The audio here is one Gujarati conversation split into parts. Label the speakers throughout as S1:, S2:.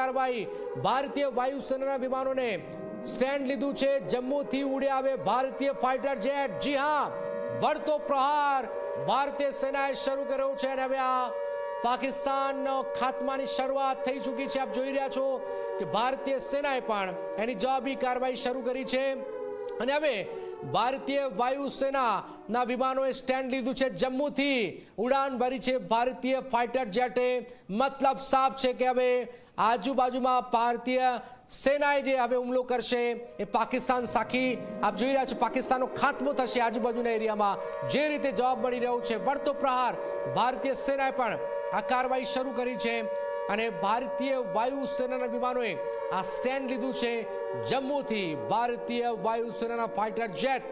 S1: કાર્યવાહી ભારતીય વાયુસેનાના વિમાનોને સ્ટેન્ડ લીધું છે। જમ્મુથી ઉડ્યા આવે ભારતીય ફાઇટર જેટ। જી હા, વળતો પ્રહાર ભારતીય સેનાએ શરૂ કર્યો છે અને હવે આ પાકિસ્તાનનો ખાત્માની શરૂઆત થઈ ચૂકી છે। આપ જોઈ રહ્યા છો કે ભારતીય સેનાએ પણ એની જવાબી કાર્યવાહી શરૂ કરી છે અને હવે ભારતીય વાયુસેનાના વિમાનોએ સ્ટેન્ડ લીધું છે। જમ્મુથી ઉડાન ભરી છે ભારતીય ફાઇટર જેટે। મતલબ સાફ છે કે હવે આજુબાજુમાં ભારતીય સેનાએ જે હવે હુમલો કરશે એ પાકિસ્તાન સાખી આપ જોઈ રહ્યા છો પાકિસ્તાનનો ખાત્મો થશે આજુબાજુના એરિયામાં જે રીતે જવાબ મળી રહ્યો છે। વળતો પ્રહાર ભારતીય સેનાએ પણ આ કાર્યવાહી શરૂ કરી છે અને ભારતીય વાયુસેનાના વિમાનોએ આ સ્ટેન્ડ લીધું છે। જમ્મુથી ભારતીય વાયુસેનાના ફાઇટર જેટ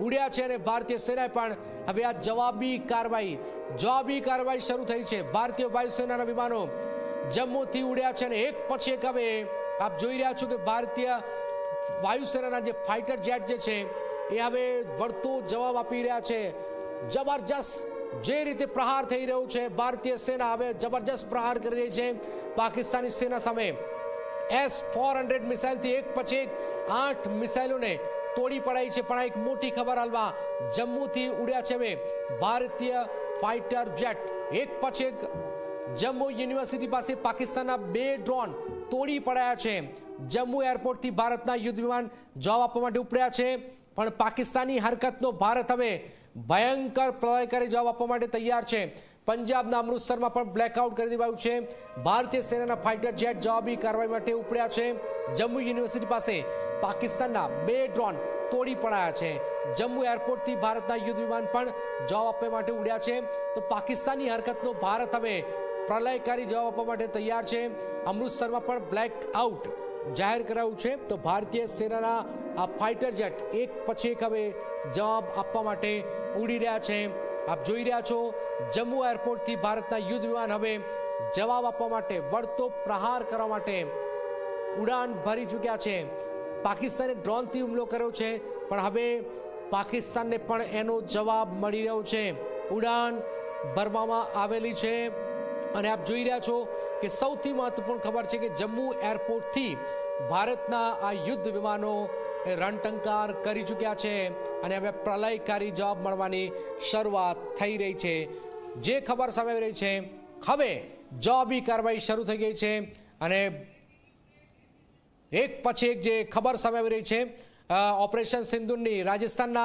S1: ઉડ્યા છે અને ભારતીય સેનાએ પણ હવે આ જવાબી કાર્યવાહી શરૂ થઈ છે। ભારતીય વાયુસેનાના વિમાનો જમ્મુથી ઉડ્યા છે અને એક પછી એક હવે આપ જોઈ રહ્યા છો કે ભારતીય વાયુસેનાના જે ફાઇટર જેટ જે છે એ હવે વળતો જવાબ આપી રહ્યા છે। જબરજસ્ત જે રીતે પ્રહાર થઈ રહ્યો છે ભારતીય સેના હવે જબરજસ્ત પ્રહાર કરી રહી છે પાકિસ્તાની સેના સામે। S-400 મિસાઇલથી એક પછી એક 8 મિસાઇલોને તોડી પડાઈ છે। પણ એક મોટી ખબર હાલમાં જમ્મુથી ઉડ્યા છે હવે ભારતીય ફાઇટર જેટ। એક પછી એક જમ્મુ યુનિવર્સિટી પાસે પાકિસ્તાનના 2 ડ્રોન તોડી પડાયા છે। જમ્મુ એરપોર્ટથી ભારતના યુદ્ધ વિમાન જવાબ આપવા માટે ઉપડ્યા છે પણ પાકિસ્તાની હરકતનો ભારત હવે ભયંકર પ્રલયકારી જવાબ આપવા માટે તૈયાર છે। પંજાબના અમૃતસરમાં પણ બ્લેકઆઉટ કરી દેવાયું છે। ભારતીય સેનાના ફાઇટર જેટ જવાબી કાર્યવાહી માટે ઉપડ્યા છે। જમ્મુ યુનિવર્સિટી પાસે પાકિસ્તાનના 2 ડ્રોન તોડી પડાયા છે। જમ્મુ એરપોર્ટથી ભારતના યુદ્ધ વિમાન પણ જવાબ આપવા માટે ઉડ્યા છે। તો પાકિસ્તાની હરકતનો ભારત હવે પ્રલયકારી જવાબ આપવા માટે તૈયાર છે। અમૃતસરમાં પણ બ્લેકઆઉટ જાહેર કરાયું છે। તો ભારતીય સેનાના આ ફાઇટર જેટ એક પછી એક હવે જવાબ આપવા માટે ઉડી રહ્યા છે। આપ જોઈ રહ્યા છો જમ્મુ એરપોર્ટથી ભારતના યુદ્ધ વિમાન હવે જવાબ આપવા માટે વળતો પ્રહાર કરવા માટે ઉડાન ભરી ચૂક્યા છે। પાકિસ્તાને ડ્રોનથી હુમલો કર્યો છે પણ હવે પાકિસ્તાનને પણ એનો જવાબ મળી રહ્યો છે। ઉડાન ભરવામાં આવેલી છે અને આપ જોઈ રહ્યા છો કે સૌથી મહત્વપૂર્ણ ખબર છે કે જમ્મુ એરપોર્ટથી ભારતના આ યુદ્ધ વિમાનો રણટંકાર કરી ચૂક્યા છે અને હવે પ્રલયકારી જવાબ મળવાની શરૂઆત થઈ રહી છે। જે ખબર સામે આવી રહી છે હવે જવાબી કાર્યવાહી શરૂ થઈ ગઈ છે અને એક પછી એક જે ખબર સામે આવી રહી છે ઓપરેશન સિંદૂરની રાજસ્થાનના